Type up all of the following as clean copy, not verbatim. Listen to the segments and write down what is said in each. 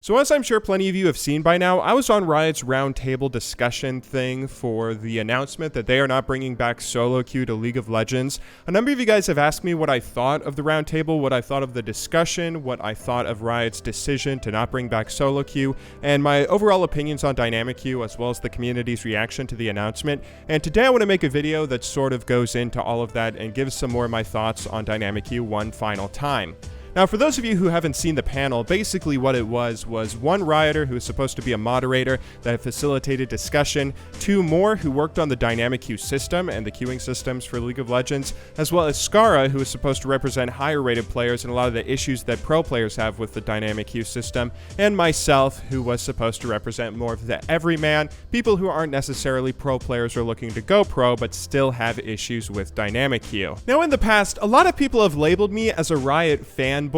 So as I'm sure plenty of you have seen by now, I was on Riot's Roundtable discussion thing for the announcement that they are not bringing back solo queue to League of Legends. A number of you guys have asked me what I thought of the Roundtable, what I thought of the discussion, what I thought of Riot's decision to not bring back solo queue, and my overall opinions on dynamic queue, as well as the community's reaction to the announcement. And today I want to make a video that sort of goes into all of that and gives some more of my thoughts on dynamic queue one final time. Now, for those of you who haven't seen the panel, basically what it was one Rioter who was supposed to be a moderator that facilitated discussion, two more who worked on the dynamic queue system and the queuing systems for League of Legends, as well as Skara, who was supposed to represent higher rated players and a lot of the issues that pro players have with the dynamic queue system, and myself, who was supposed to represent more of the everyman, people who aren't necessarily pro players or looking to go pro, but still have issues with dynamic queue. Now, in the past, a lot of people have labeled me as a Riot fanboy,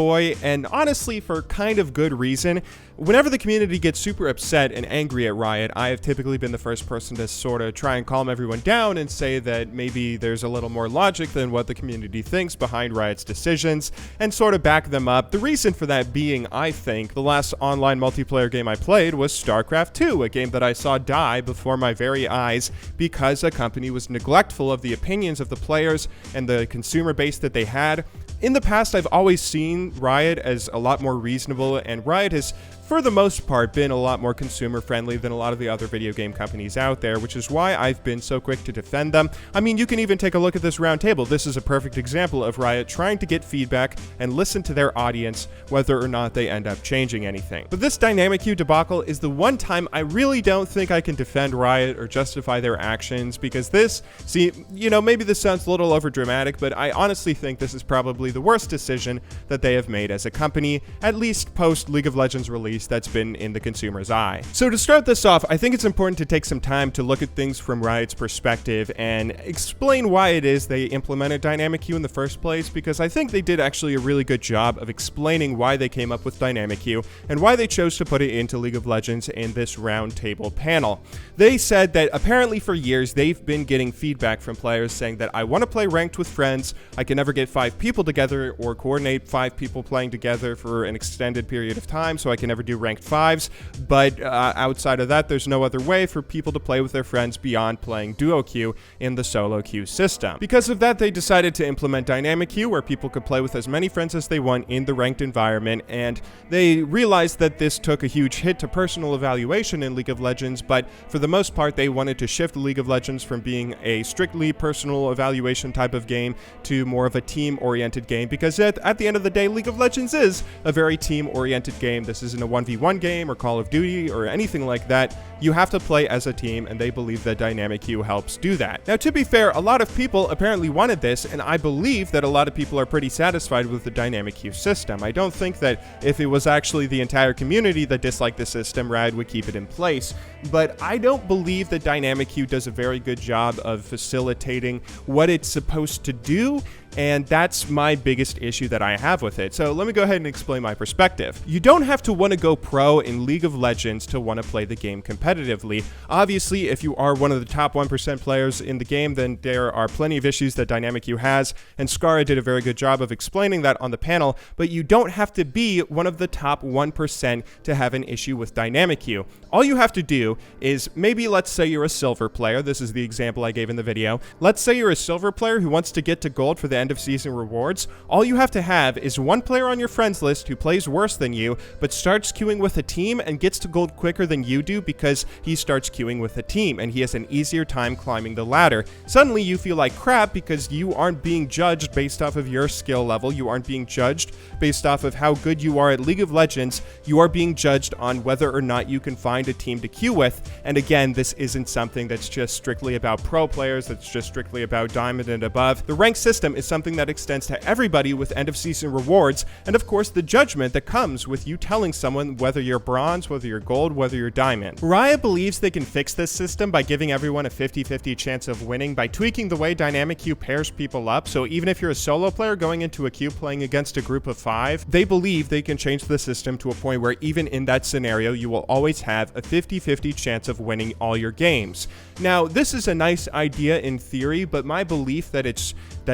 and honestly, for kind of good reason. Whenever the community gets super upset and angry at Riot, I have typically been the first person to sort of try and calm everyone down and say that maybe there's a little more logic than what the community thinks behind Riot's decisions, and sort of back them up. The reason for that being, I think, the last online multiplayer game I played was StarCraft 2, a game that I saw die before my very eyes because a company was neglectful of the opinions of the players and the consumer base that they had. In the past, I've always seen Riot as a lot more reasonable, and Riot has, for the most part, been a lot more consumer-friendly than a lot of the other video game companies out there, which is why I've been so quick to defend them. I mean, you can even take a look at this roundtable. This is a perfect example of Riot trying to get feedback and listen to their audience, whether or not they end up changing anything. But this dynamic queue debacle is the one time I really don't think I can defend Riot or justify their actions, because this, maybe this sounds a little overdramatic, but I honestly think this is probably the worst decision that they have made as a company, at least post League of Legends release that's been in the consumer's eye. So to start this off, I think it's important to take some time to look at things from Riot's perspective and explain why it is they implemented dynamic queue in the first place, because I think they did actually a really good job of explaining why they came up with dynamic queue and why they chose to put it into League of Legends in this roundtable panel. They said that apparently for years they've been getting feedback from players saying that I want to play ranked with friends, I can never get 5 people together or coordinate 5 people playing together for an extended period of time, so I can never do ranked 5s, but outside of that, there's no other way for people to play with their friends beyond playing duo queue in the solo queue system. Because of that, they decided to implement dynamic queue, where people could play with as many friends as they want in the ranked environment, and they realized that this took a huge hit to personal evaluation in League of Legends, but for the most part, they wanted to shift League of Legends from being a strictly personal evaluation type of game to more of a team-oriented game, because at the end of the day, League of Legends is a very team-oriented game. This isn't a 1v1 game or Call of Duty or anything like that. You have to play as a team, and they believe that dynamic queue helps do that. Now, to be fair, a lot of people apparently wanted this, and I believe that a lot of people are pretty satisfied with the dynamic queue system. I don't think that if it was actually the entire community that disliked the system, Riot would keep it in place, but I don't believe that dynamic queue does a very good job of facilitating what it's supposed to do, and that's my biggest issue that I have with it. So let me go ahead and explain my perspective. You don't have to want to go pro in League of Legends to want to play the game competitively. Obviously, if you are one of the top 1% players in the game, then there are plenty of issues that dynamic queue has, and Skara did a very good job of explaining that on the panel, but you don't have to be one of the top 1% to have an issue with dynamic queue. All you have to do is, maybe let's say you're a silver player. This is the example I gave in the video. Let's say you're a silver player who wants to get to gold for the end of season rewards. All you have to have is one player on your friends list who plays worse than you, but starts queuing with a team and gets to gold quicker than you do because he starts queuing with a team and he has an easier time climbing the ladder. Suddenly you feel like crap because you aren't being judged based off of your skill level. You aren't being judged based off of how good you are at League of Legends. You are being judged on whether or not you can find a team to queue with. And again, this isn't something that's just strictly about pro players. That's just strictly about diamond and above. The rank system is something that extends to everybody with end of season rewards, and of course the judgment that comes with you telling someone whether you're bronze, whether you're gold, whether you're diamond. Riot believes they can fix this system by giving everyone a 50-50 chance of winning by tweaking the way dynamic queue pairs people up. So even if you're a solo player going into a queue playing against a group of 5, they believe they can change the system to a point where even in that scenario you will always have a 50-50 chance of winning all your games. Now, this is a nice idea in theory, but my belief that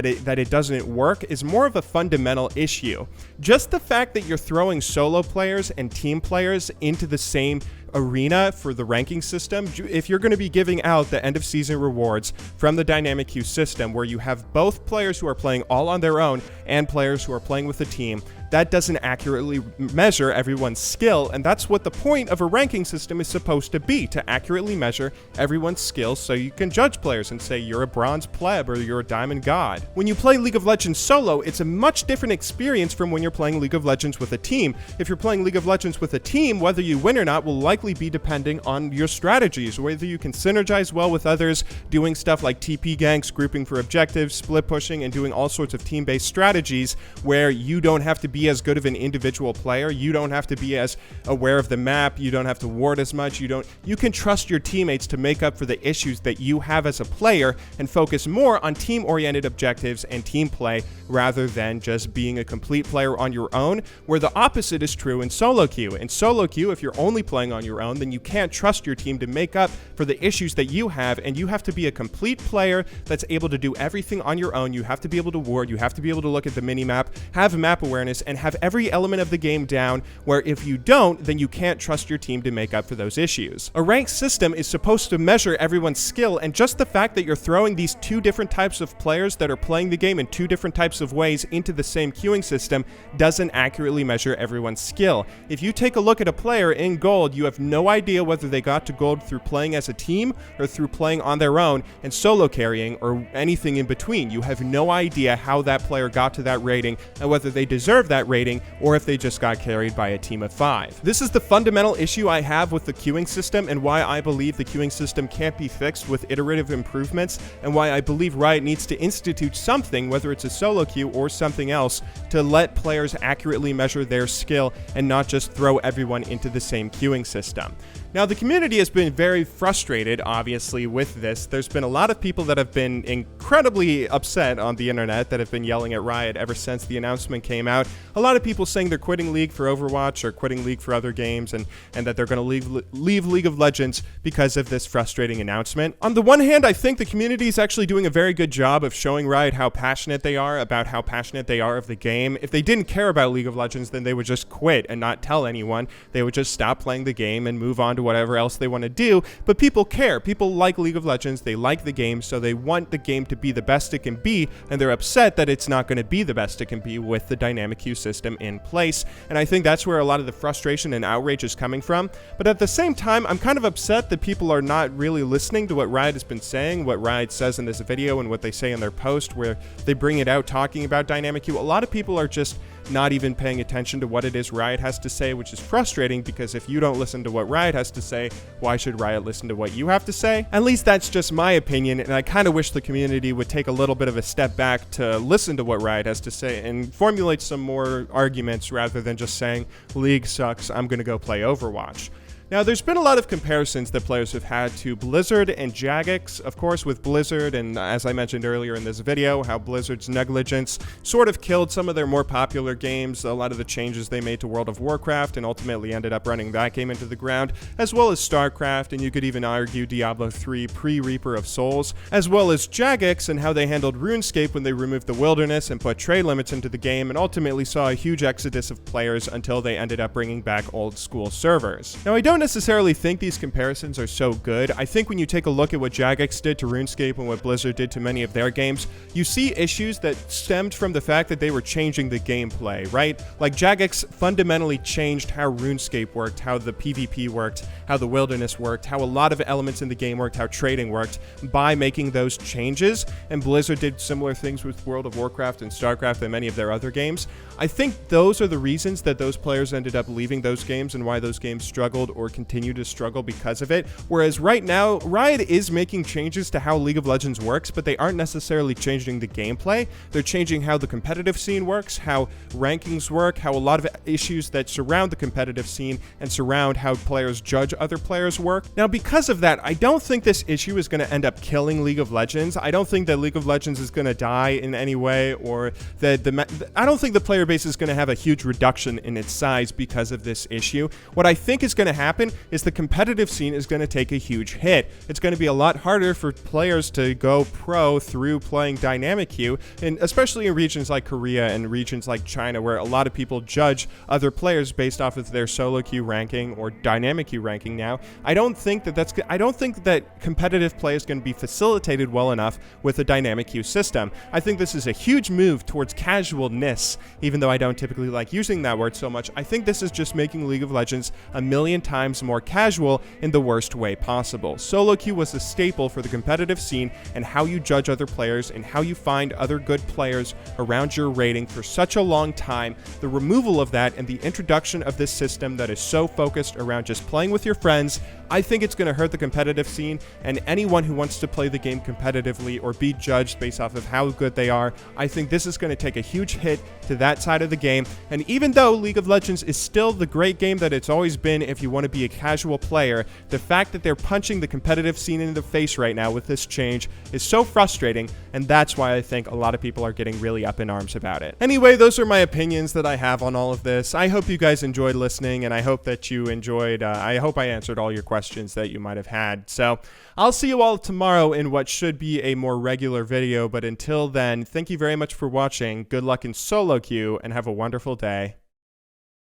that it doesn't work is more of a fundamental issue. Just the fact that you're throwing solo players and team players into the same arena for the ranking system, if you're going to be giving out the end of season rewards from the dynamic queue system where you have both players who are playing all on their own and players who are playing with a team, that doesn't accurately measure everyone's skill, and that's what the point of a ranking system is supposed to be, to accurately measure everyone's skills so you can judge players and say you're a bronze pleb or you're a diamond god. When you play League of Legends solo, it's a much different experience from when you're playing League of Legends with a team. If you're playing League of Legends with a team, whether you win or not will likely be depending on your strategies, whether you can synergize well with others, doing stuff like TP ganks, grouping for objectives, split pushing, and doing all sorts of team-based strategies where you don't have to be as good of an individual player, you don't have to be as aware of the map, you don't have to ward as much, you can trust your teammates to make up for the issues that you have as a player and focus more on team-oriented objectives and team play rather than just being a complete player on your own, where the opposite is true in solo queue. In solo queue, if you're only playing on your own, then you can't trust your team to make up for the issues that you have, and you have to be a complete player that's able to do everything on your own. You have to be able to ward, you have to be able to look at the mini-map, have map awareness, and have every element of the game down, where if you don't, then you can't trust your team to make up for those issues. A ranked system is supposed to measure everyone's skill, and just the fact that you're throwing these two different types of players that are playing the game in two different types of ways into the same queuing system doesn't accurately measure everyone's skill. If you take a look at a player in gold, you have no idea whether they got to gold through playing as a team or through playing on their own and solo carrying or anything in between. You have no idea how that player got to that rating and whether they deserve that rating or if they just got carried by a team of 5. This is the fundamental issue I have with the queuing system and why I believe the queuing system can't be fixed with iterative improvements, and why I believe Riot needs to institute something, whether it's a solo queue or something else, to let players accurately measure their skill and not just throw everyone into the same queuing system. Now, the community has been very frustrated, obviously, with this. There's been a lot of people that have been incredibly upset on the internet that have been yelling at Riot ever since the announcement came out. A lot of people saying they're quitting League for Overwatch or quitting League for other games, and that they're going to leave League of Legends because of this frustrating announcement. On the one hand, I think the community is actually doing a very good job of showing Riot how passionate they are about how passionate they are of the game. If they didn't care about League of Legends, then they would just quit and not tell anyone. They would just stop playing the game and move on to whatever else they want to do. But people care. People like League of Legends. They like the game, so they want the game to be the best it can be, and they're upset that it's not going to be the best it can be with the dynamic queue system in place. And I think that's where a lot of the frustration and outrage is coming from. But at the same time, I'm kind of upset that people are not really listening to what Riot has been saying, what Riot says in this video and what they say in their post where they bring it out talking about dynamic queue. A lot of people are just not even paying attention to what it is Riot has to say, which is frustrating because if you don't listen to what Riot has to say, why should Riot listen to what you have to say? At least that's just my opinion, and I kind of wish the community would take a little bit of a step back to listen to what Riot has to say and formulate some more arguments rather than just saying, League sucks, I'm going to go play Overwatch. Now, there's been a lot of comparisons that players have had to Blizzard and Jagex. Of course, with Blizzard, and as I mentioned earlier in this video, how Blizzard's negligence sort of killed some of their more popular games, a lot of the changes they made to World of Warcraft, and ultimately ended up running that game into the ground, as well as StarCraft, and you could even argue Diablo 3 pre-Reaper of Souls, as well as Jagex and how they handled RuneScape when they removed the wilderness and put trade limits into the game, and ultimately saw a huge exodus of players until they ended up bringing back old school servers. Now, I don't necessarily think these comparisons are so good. I think when you take a look at what Jagex did to RuneScape and what Blizzard did to many of their games, you see issues that stemmed from the fact that they were changing the gameplay, right? Like Jagex fundamentally changed how RuneScape worked, how the PvP worked, how the wilderness worked, how a lot of elements in the game worked, how trading worked, by making those changes, and Blizzard did similar things with World of Warcraft and StarCraft and many of their other games. I think those are the reasons that those players ended up leaving those games and why those games struggled or continue to struggle because of it. Whereas right now, Riot is making changes to how League of Legends works, but they aren't necessarily changing the gameplay. They're changing how the competitive scene works, how rankings work, how a lot of issues that surround the competitive scene and surround how players judge other players work. Now, because of that, I don't think this issue is going to end up killing League of Legends. I don't think that League of Legends is going to die in any way, or that I don't think the player base is going to have a huge reduction in its size because of this issue. What I think is going to happen happen is the competitive scene is going to take a huge hit. It's going to be a lot harder for players to go pro through playing dynamic queue, and especially in regions like Korea and regions like China, where a lot of people judge other players based off of their solo queue ranking or dynamic queue ranking now. I don't think that competitive play is going to be facilitated well enough with a dynamic queue system. I think this is a huge move towards casualness, even though I don't typically like using that word so much. I think this is just making League of Legends a million times more casual in the worst way possible. Solo queue was a staple for the competitive scene and how you judge other players and how you find other good players around your rating for such a long time. The removal of that and the introduction of this system that is so focused around just playing with your friends, I think it's going to hurt the competitive scene, and anyone who wants to play the game competitively or be judged based off of how good they are, I think this is going to take a huge hit to that side of the game. And even though League of Legends is still the great game that it's always been if you want to be a casual player, the fact that they're punching the competitive scene in the face right now with this change is so frustrating, and that's why I think a lot of people are getting really up in arms about it. Anyway, those are my opinions that I have on all of this. I hope you guys enjoyed listening, and I hope that you enjoyed, I hope I answered all your questions that you might have had. So I'll see you all tomorrow in what should be a more regular video, but until then, thank you very much for watching. Good luck in solo queue, and have a wonderful day.